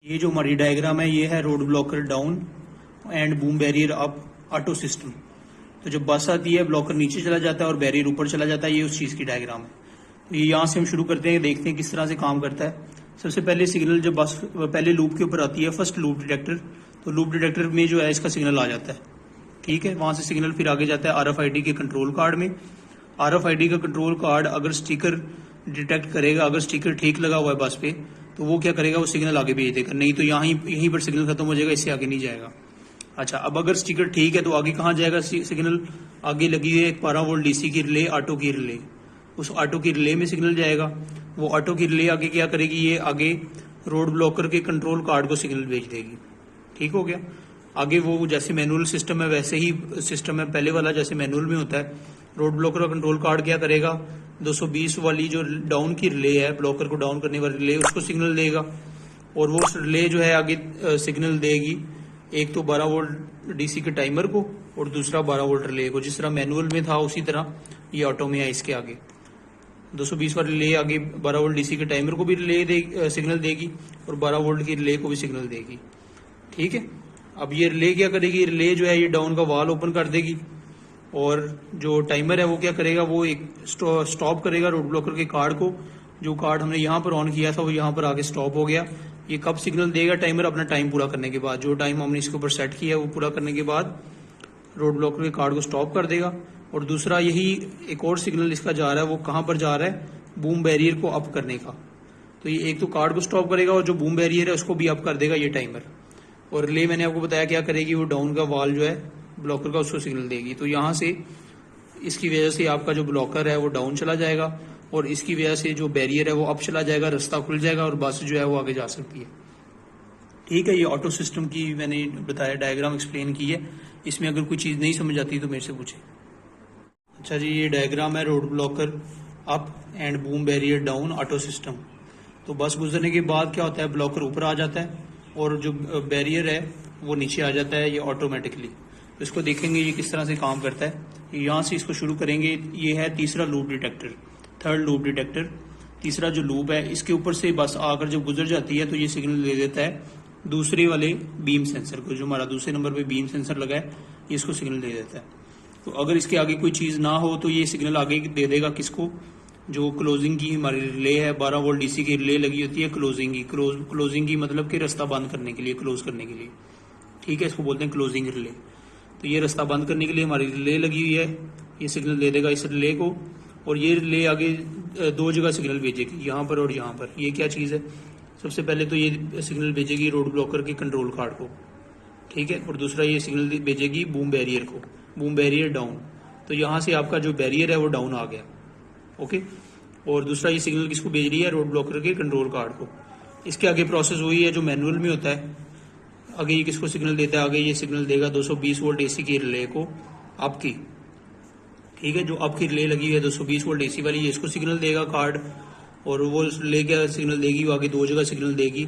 ये जो हमारी डायग्राम है ये है road blocker down and boom barrier up auto system. तो जब बस आती है ब्लॉकर नीचे चला जाता है और बैरियर ऊपर चला जाता है, ये उस चीज़ की डायग्राम है। तो ये यहाँ से हम शुरू करते हैं, देखते हैं किस तरह से काम करता है। सबसे पहले सिग्नल जब बस पहले लूप के ऊपर आती है, फर्स्ट लूप डिटेक्टर, तो लूप डिटेक्टर में जो है इसका सिग्नल आ जाता है। ठीक है, वहाँ से सिग्नल फिर आगे जाता है RFID के कंट्रोल कार्ड में। RFID का कंट्रोल कार्ड अगर स्टिकर डिटेक्ट करेगा, अगर स्टिकर ठीक लगा हुआ है बस पे, तो वो क्या करेगा, वो सिग्नल आगे भेज देगा, नहीं तो यहीं पर सिग्नल खत्म हो जाएगा, इससे आगे नहीं जाएगा। अच्छा, अब अगर स्टिकर ठीक है तो आगे कहाँ जाएगा सिग्नल? आगे लगी हुई है एक 12 वोल्ट DC की रिले, ऑटो की रिले, उस ऑटो की रिले में सिग्नल जाएगा। वो ऑटो की रिले आगे क्या करेगी, ये आगे रोड ब्लॉकर के कंट्रोल कार्ड को सिग्नल भेज देगी। ठीक हो गया। आगे वो जैसे मैनुअल सिस्टम है वैसे ही सिस्टम है पहले वाला, जैसे मैनुअल में होता है। रोड ब्लॉकर का कंट्रोल कार्ड क्या करेगा, 220 वाली जो डाउन की रिले है, ब्लॉकर को डाउन करने वाली रिले, उसको सिग्नल देगा। और वो रिले जो है आगे सिग्नल देगी, एक तो 12 वोल्ट DC के टाइमर को और दूसरा 12 वोल्ट रिले को। जिस तरह मैनुअल में था उसी तरह ये ऑटो में है। इसके आगे 220 वाली रिले आगे 12 वोल्ट DC के टाइमर को भी सिग्नल देगी और 12 वोल्ट की रिले को भी सिग्नल देगी। ठीक है। अब ये रिले क्या करेगी, रिले जो है ये डाउन का वाल ओपन कर देगी और जो टाइमर है वो क्या करेगा, वो एक स्टॉप करेगा रोड ब्लॉकर के कार्ड को। जो कार्ड हमने यहाँ पर ऑन किया था वो यहाँ पर आगे स्टॉप हो गया। ये कब सिग्नल देगा, टाइमर अपना टाइम पूरा करने के बाद, जो टाइम हमने इसके ऊपर सेट किया है वो पूरा करने के बाद रोड ब्लॉकर के कार्ड को स्टॉप कर देगा। और दूसरा यही एक और सिग्नल इसका जा रहा है, वो कहाँ पर जा रहा है, बूम बैरियर को अप करने का। तो ये एक तो कार्ड को स्टॉप करेगा और जो बूम बैरियर है उसको भी अप कर देगा ये टाइमर। और रिले मैंने आपको बताया क्या करेगी, वो डाउन का वाल जो है ब्लॉकर का उसको सिग्नल देगी। तो यहाँ से इसकी वजह से आपका जो ब्लॉकर है वो डाउन चला जाएगा और इसकी वजह से जो बैरियर है वो अप चला जाएगा, रास्ता खुल जाएगा और बस जो है वो आगे जा सकती है। ठीक है, ये ऑटो सिस्टम की मैंने बताया, डायग्राम एक्सप्लेन की है। इसमें अगर कोई चीज़ नहीं समझ आती तो मेरे से पूछे। अच्छा जी, ये डायग्राम है road blocker up and boom barrier down auto system. तो बस गुजरने के बाद क्या होता है, ब्लॉकर ऊपर आ जाता है और जो बैरियर है वो नीचे आ जाता है, ये ऑटोमेटिकली। तो इसको देखेंगे ये किस तरह से काम करता है। यहाँ से इसको शुरू करेंगे। ये है तीसरा loop detector, third loop detector, तीसरा जो लूप है, इसके ऊपर से बस आकर जब गुजर जाती है तो ये सिग्नल दे देता है दूसरे वाले बीम सेंसर को। जो हमारा दूसरे नंबर पे बीम सेंसर लगा है ये इसको सिग्नल दे देता है। तो अगर इसके आगे कोई चीज़ ना हो तो ये सिग्नल आगे दे देगा किसको, जो क्लोजिंग की हमारी रिले है, 12 वोल्ट DC की रिले लगी होती है क्लोजिंग की। क्लोजिंग की मतलब कि रास्ता बंद करने के लिए, क्लोज करने के लिए। ठीक है, इसको बोलते हैं क्लोजिंग रिले। तो ये रास्ता बंद करने के लिए हमारी रिले लगी हुई है, ये सिग्नल दे देगा इस रिले को। और ये रिले आगे दो जगह सिग्नल भेजेगी, यहाँ पर और यहाँ पर। ये क्या चीज़ है, सबसे पहले तो ये सिग्नल भेजेगी रोड ब्लॉकर के कंट्रोल कार्ड को। ठीक है, और दूसरा ये सिग्नल भेजेगी बूम बैरियर को, बूम बैरियर डाउन। तो यहाँ से आपका जो बैरियर है वो डाउन आ गया। ओके। और दूसरा ये सिग्नल किसको भेज रही है, रोड ब्लॉकर के कंट्रोल कार्ड को। इसके आगे प्रोसेस वही है जो मैनुअल में होता है। आगे ये किसको सिग्नल देता है, आगे ये सिग्नल देगा 220 वोल्ट AC की रिले को, आपकी। ठीक है, जो आपकी रिले लगी है 220 वोल्ट AC वाली, ये इसको सिग्नल देगा कार्ड। और वो रिले क्या सिग्नल देगी, वो आगे दो जगह सिग्नल देगी,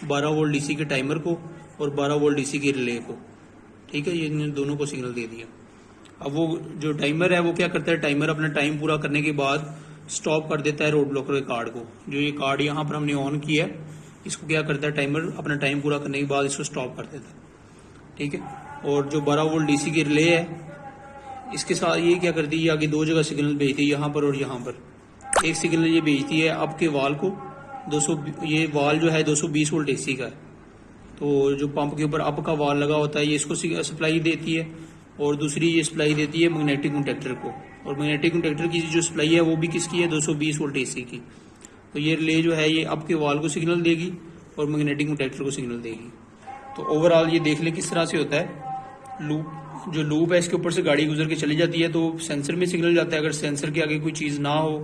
12 वोल्ट DC के टाइमर को और 12 वोल्ट DC की रिले को। ठीक है, ये इन दोनों को सिग्नल दे दिया। अब वो जो टाइमर है वो क्या करता है, टाइमर अपना टाइम पूरा करने के बाद स्टॉप कर देता है रोड ब्लॉकर के कार्ड को। जो ये कार्ड यहाँ पर हमने ऑन किया है, इसको क्या करता है, टाइमर अपना टाइम पूरा करने के बाद इसको स्टॉप कर देता है। ठीक है, और जो 12 वोल्ट DC की रिले है, इसके साथ ये क्या करती है, आगे दो जगह सिग्नल भेजती है, यहाँ पर और यहाँ पर। एक सिग्नल ये भेजती है अप के वाल को, 200, ये वाल जो है 220 वोल्ट AC का है। तो जो पंप के ऊपर अप का वाल लगा होता है ये इसको सप्लाई देती है। और दूसरी ये सप्लाई देती है मैग्नेटिक कंडक्टर को। और मैग्नेटिक कंडक्टर की जो सप्लाई है वो भी किसकी है, 220 वोल्ट AC की। तो ये रिले जो है ये अप के वाल को सिग्नल देगी और मैग्नेटिक कंडक्टर को सिग्नल देगी। तो ओवरऑल ये देख ले किस तरह से होता है। लूप, जो लूप है इसके ऊपर से गाड़ी गुजर के चली जाती है तो सेंसर में सिग्नल जाता है। अगर सेंसर के आगे कोई चीज़ ना हो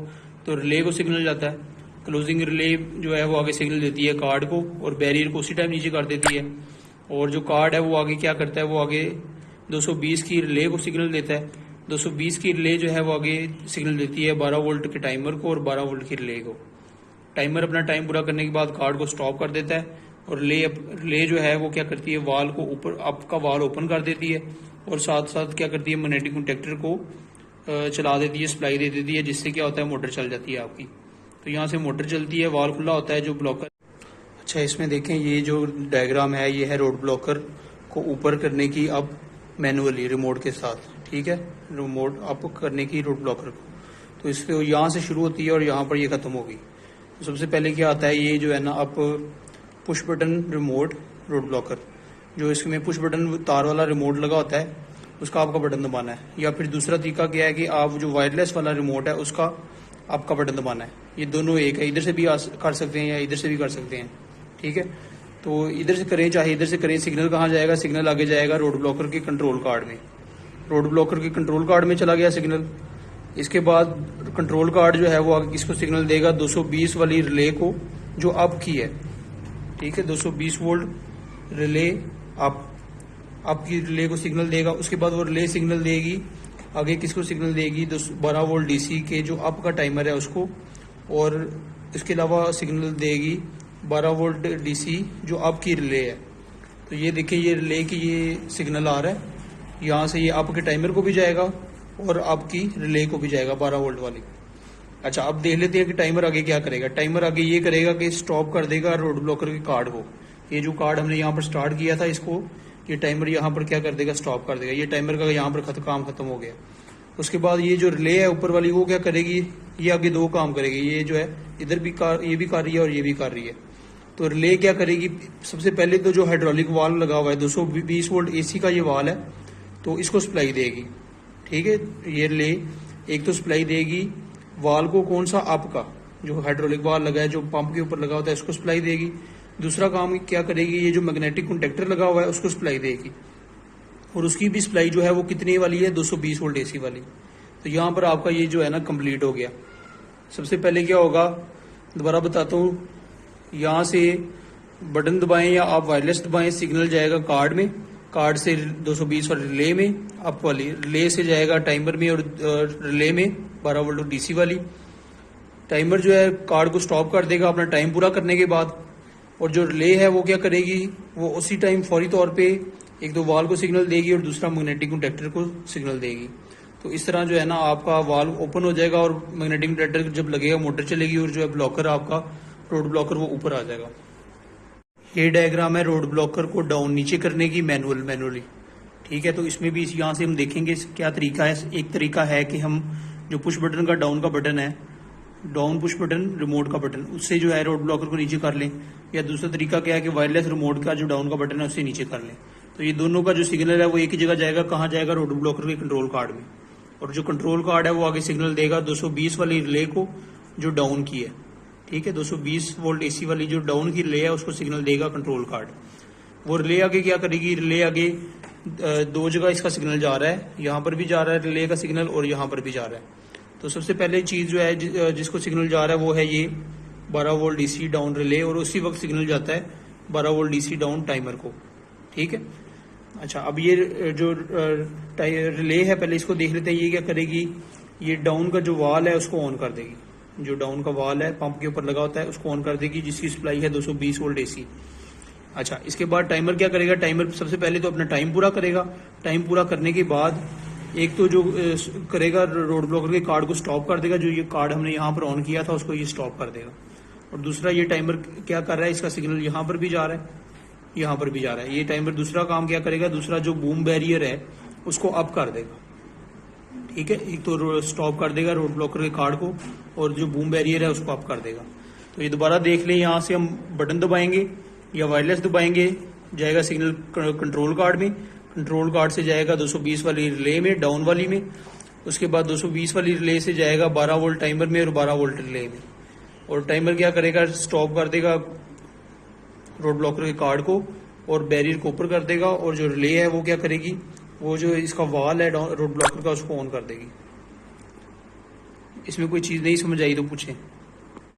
तो रिले को सिग्नल जाता है। क्लोजिंग रिले जो है वो आगे सिग्नल देती है कार्ड को और बैरियर को उसी टाइम नीचे कर देती है। और जो कार्ड है वो आगे क्या करता है, वो आगे 220 की रिले को सिग्नल देता है। 220 की रिले जो है वो आगे सिग्नल देती है 12 वोल्ट के टाइमर को और 12 वोल्ट की रिले को। टाइमर अपना टाइम पूरा करने के बाद कार्ड को स्टॉप कर देता है और रिले जो है वो क्या करती है, वाल को ऊपर, अप का वाल ओपन कर देती है और साथ साथ क्या करती है, मैग्नेटिक कंडक्टर को चला देती है, सप्लाई दे देती है, जिससे क्या होता है, मोटर चल जाती है आपकी। तो यहाँ से मोटर चलती है, वाल खुला होता है जो ब्लॉकर। अच्छा, इसमें देखें ये जो डायग्राम है ये है रोड ब्लॉकर को ऊपर करने की, अब मैनुअली रिमोट के साथ, ठीक है, रिमोट अप करने की रोड ब्लॉकर को। तो इसके यहाँ से शुरू होती है और यहाँ पर ये ख़त्म होगी। तो सबसे पहले क्या आता है, ये जो है ना up push button remote road blocker, जो इसमें पुश बटन तार वाला रिमोट लगा होता है उसका आपका बटन दबाना है। या फिर दूसरा तरीका क्या है कि आप जो वायरलेस वाला रिमोट है उसका आपका बटन दबाना है। ये दोनों एक है, इधर से भी कर सकते हैं या इधर से भी कर सकते हैं, ठीक है। तो इधर से करें चाहे इधर से करें, सिग्नल कहाँ जाएगा, सिग्नल आगे जाएगा रोड ब्लॉकर के कंट्रोल कार्ड में। रोड ब्लॉकर के कंट्रोल कार्ड में चला गया सिग्नल। इसके बाद कंट्रोल कार्ड जो है वो आगे किसको सिग्नल देगा, 220 वाली रिले को जो अप की है, ठीक है, 220 वोल्ट रिले आपकी रिले को सिग्नल देगा। उसके बाद वो रिले सिग्नल देगी आगे किसको सिग्नल देगी, 12 वोल्ट डीसी के जो अप का टाइमर है उसको, और इसके अलावा सिग्नल देगी 12 वोल्ट डीसी जो अप की रिले है। तो ये देखिए ये रिले की ये सिग्नल आ रहा है, यहाँ से ये अप के टाइमर को भी जाएगा और आपकी रिले को भी जाएगा 12 वोल्ट वाली। अच्छा, अब देख लेते हैं कि टाइमर आगे क्या करेगा। टाइमर आगे ये करेगा कि स्टॉप कर देगा रोड ब्लॉकर के कार्ड को। ये जो कार्ड हमने यहाँ पर स्टार्ट किया था इसको, ये टाइमर यहाँ पर क्या कर देगा, स्टॉप कर देगा। ये टाइमर का यहाँ पर काम खत्म हो गया। उसके बाद ये जो रिले है ऊपर वाली वो क्या करेगी, ये आगे दो काम करेगी। ये जो है इधर भी ये भी कर रही है और ये भी कर रही है। तो रिले क्या करेगी, सबसे पहले तो जो हाइड्रोलिक वाल्व लगा हुआ है 220 वोल्ट एसी का ये वाल है, तो इसको सप्लाई देगी, ठीक है। ये रिले एक तो सप्लाई देगी वाल को, कौन सा, अप का जो हाइड्रोलिक वाल लगा है जो पंप के ऊपर लगा होता है उसको सप्लाई देगी। दूसरा काम क्या करेगी, ये जो मैग्नेटिक कॉन्टेक्टर लगा हुआ है उसको सप्लाई देगी, और उसकी भी सप्लाई जो है वो कितने वाली है, 220 वोल्ट एसी वाली। तो यहाँ पर आपका ये जो है ना कंप्लीट हो गया। सबसे पहले क्या होगा, दोबारा बताता हूँ, यहाँ से बटन दबाएं या आप वायरलेस दबाएं, सिग्नल जाएगा कार्ड में, कार्ड से 220 वाली रिले में, अप वाली रिले से जाएगा टाइमर में, और रिले में 12 वोल्ट डीसी वाली। टाइमर जो है कार्ड को स्टॉप कर देगा अपना टाइम पूरा करने के बाद, और जो रिले है वो क्या करेगी, वो उसी टाइम फौरी तौर पे एक तो वाल को सिग्नल देगी और दूसरा मैग्नेटिक कॉन्टेक्टर को सिग्नल देगी। तो इस तरह जो है ना आपका वाल्व ओपन हो जाएगा और मैग्नेटिक कॉन्टेक्टर जब लगेगा मोटर चलेगी और जो है ब्लॉकर आपका रोड ब्लॉकर वो ऊपर आ जाएगा। ये डायग्राम है रोड ब्लॉकर को डाउन नीचे करने की मैनुअली, ठीक है। तो इसमें भी यहाँ से हम देखेंगे क्या तरीका है। एक तरीका है कि हम जो पुश बटन का डाउन का बटन है, डाउन पुश बटन रिमोट का बटन, उससे जो है रोड ब्लॉकर को नीचे कर लें। या दूसरा तरीका क्या है कि वायरलेस रिमोट का जो डाउन का बटन है उससे नीचे कर लें। तो ये दोनों का जो सिग्नल है वो एक ही जगह जाएगा, कहाँ जाएगा, रोड ब्लॉकर के कंट्रोल कार्ड में। और जो कंट्रोल कार्ड है वो आगे सिग्नल देगा 220 वाली रिले को जो डाउन की है, ठीक है, 220 वोल्ट एसी वाली जो डाउन की रिले है उसको सिग्नल देगा कंट्रोल कार्ड। वो रिले आगे क्या करेगी, रिले आगे दो जगह इसका सिग्नल जा रहा है, यहाँ पर भी जा रहा है रिले का सिग्नल और यहाँ पर भी जा रहा है। तो सबसे पहले चीज जो है जिसको सिग्नल जा रहा है वो है ये 12 वोल्ट डीसी डाउन रिले, और उसी वक्त सिग्नल जाता है 12 वोल्ट डीसी डाउन टाइमर को, ठीक है। अच्छा, अब ये जो रिले है पहले इसको देख लेते हैं। ये क्या करेगी, ये डाउन का जो वाल है उसको ऑन कर देगी। जो डाउन का वाल है पंप के ऊपर लगा होता है उसको ऑन कर देगी, जिसकी सप्लाई है 220 वोल्ट एसी। अच्छा, इसके बाद टाइमर क्या करेगा, टाइमर सबसे पहले तो अपना टाइम पूरा करेगा। टाइम पूरा करने के बाद एक तो जो करेगा रोड ब्लॉकर के कार्ड को स्टॉप कर देगा, जो ये कार्ड हमने यहाँ पर ऑन किया था उसको ये स्टॉप कर देगा। और दूसरा ये टाइमर क्या कर रहा है, इसका सिग्नल यहाँ पर भी जा रहा है, यहाँ पर भी जा रहा है। ये टाइमर दूसरा काम क्या करेगा, दूसरा जो बूम बैरियर है उसको अप कर देगा, ठीक है। एक तो स्टॉप कर देगा रोड ब्लॉकर के कार्ड को, और जो बूम बैरियर है उसको अप कर देगा। तो ये दोबारा देख लें, यहाँ से हम बटन दबाएंगे या वायरलेस दबाएंगे, जाएगा सिग्नल कंट्रोल कार्ड में, कंट्रोल कार्ड से जाएगा 220 वाली रिले में, डाउन वाली में। उसके बाद 220 वाली रिले से जाएगा 12 वोल्ट टाइमर में और 12 वोल्ट रिले में। और टाइमर क्या करेगा, स्टॉप कर देगा रोड ब्लॉकर के कार्ड को और बैरियर को ऊपर कर देगा, और जो रिले है वो क्या करेगी, वो जो इसका वाल है रोड ब्लॉकर का उसको ऑन कर देगी। इसमें कोई चीज नहीं समझ आई तो पूछें।